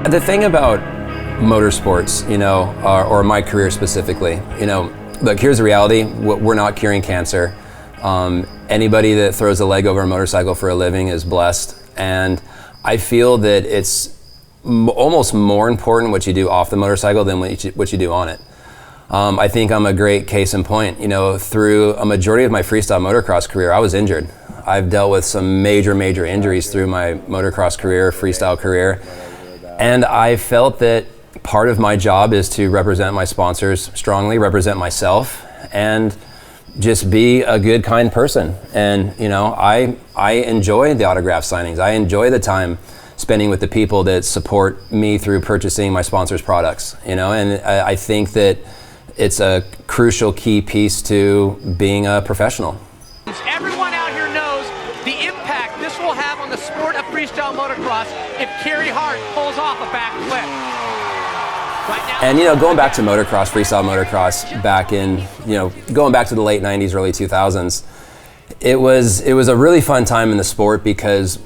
The thing about motorsports, or my career specifically, look, here's the reality. We're not curing cancer. Anybody that throws a leg over a motorcycle for a living is blessed. And I feel that it's almost more important what you do off the motorcycle than what you do on it. I think I'm a great case in point. Through a majority of my freestyle motocross career, I was injured. I've dealt with some major injuries through my motocross career, freestyle career. And I felt that part of my job is to represent my sponsors strongly, represent myself, and just be a good, kind person. And I enjoy the autograph signings. I enjoy the time spending with the people that support me through purchasing my sponsors' products. And I think that it's a crucial key piece to being a professional. Everyone out here knows the impact this will have on the sport of freestyle motocross if Carey Hart pulls off a backflip. And going back to motocross, freestyle motocross, back in, going back to the late 90s, early 2000s, it was a really fun time in the sport because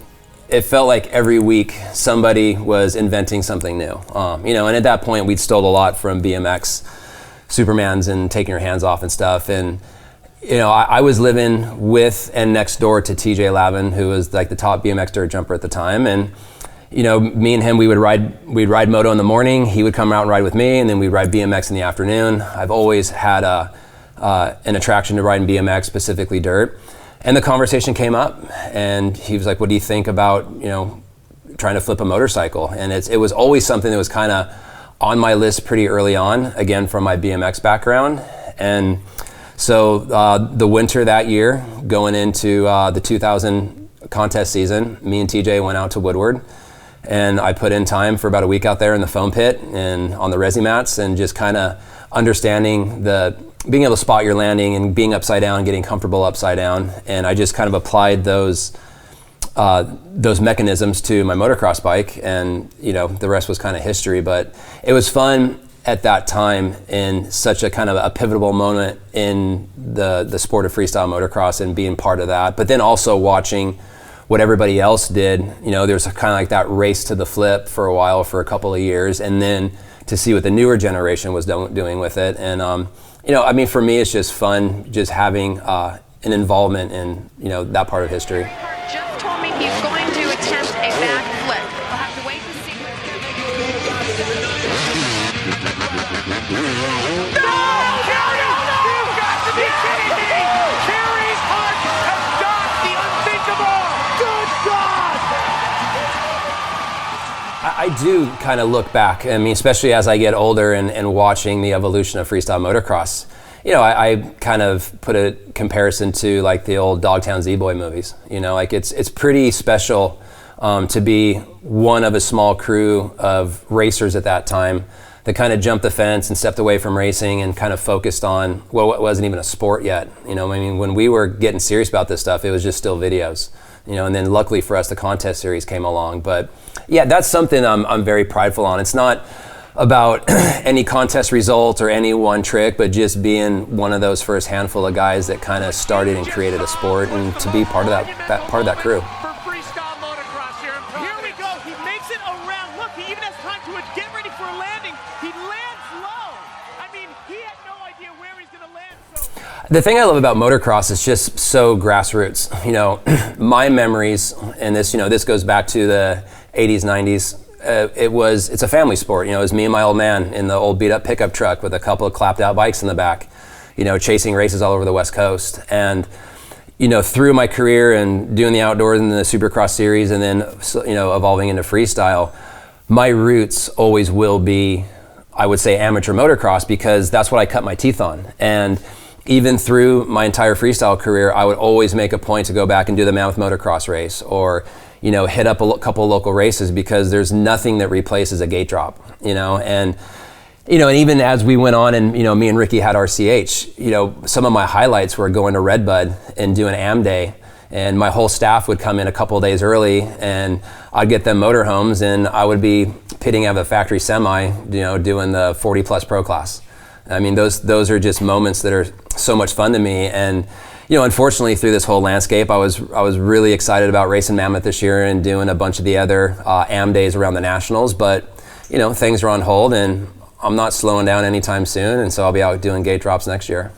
it felt like every week somebody was inventing something new. And at that point we'd stole a lot from BMX, Supermans and Taking Your Hands Off and stuff. And I was living with and next door to TJ Lavin, who was like the top BMX dirt jumper at the time. And me and him, we'd ride moto in the morning. He would come out and ride with me, and then we'd ride BMX in the afternoon. I've always had an attraction to riding BMX, specifically dirt. And the conversation came up, and he was like, "What do you think about trying to flip a motorcycle?" And it was always something that was kind of on my list pretty early on, again from my BMX background. And so the winter that year, going into the 2000 contest season, me and TJ went out to Woodward. And I put in time for about a week out there in the foam pit and on the resi mats, and just kind of understanding being able to spot your landing and being upside down, getting comfortable upside down. And I just kind of applied those mechanisms to my motocross bike, and the rest was kind of history. But it was fun at that time, in such a kind of a pivotal moment in the sport of freestyle motocross, and being part of that. But then also watching what everybody else did. There was kind of like that race to the flip for a while, for a couple of years, and then to see what the newer generation was doing with it. And for me, it's just fun just having an involvement in that part of history. Just told me he's going to attempt a backflip. We'll have to wait to see. No! Carey! You've got to be kidding me! Carey Hart has done the unthinkable! Good God! I do kind of look back, especially as I get older and watching the evolution of freestyle motocross. I kind of put a comparison to like the old Dogtown Z-Boy movies. It's pretty special to be one of a small crew of racers at that time that kind of jumped the fence and stepped away from racing and kind of focused on what wasn't even a sport yet. When we were getting serious about this stuff, it was just still videos. And then luckily for us, the contest series came along. But yeah, that's something I'm very prideful on. It's not about any contest results or any one trick, but just being one of those first handful of guys that kind of started and created a sport, and to be part of that crew. For freestyle motocross here we go. He makes it around. Look, he even has time to get ready for a landing. He lands low. He had no idea where he's going to land. The thing I love about motocross is just so grassroots. My memories, and this goes back to the 80s, 90s, it's a family sport. You know, it was me and my old man in the old beat up pickup truck with a couple of clapped out bikes in the back, you know, chasing races all over the West Coast. And, you know, through my career and doing the outdoors and the Supercross series and then, you know, evolving into freestyle, my roots always will be, I would say, amateur motocross, because that's what I cut my teeth on. And even through my entire freestyle career, I would always make a point to go back and do the Mammoth motocross race, or, you know, hit up a couple of local races, because there's nothing that replaces a gate drop, you know. And, you know, and even as we went on and, you know, me and Ricky had RCH, you know, some of my highlights were going to Redbud and doing AM day. And my whole staff would come in a couple of days early, and I'd get them motorhomes, and I would be pitting out of a factory semi, you know, doing the 40 plus pro class. I mean, those are just moments that are so much fun to me. And, you know, unfortunately through this whole landscape, I was really excited about racing Mammoth this year and doing a bunch of the other AM days around the Nationals, but, you know, things are on hold, and I'm not slowing down anytime soon, and so I'll be out doing gate drops next year.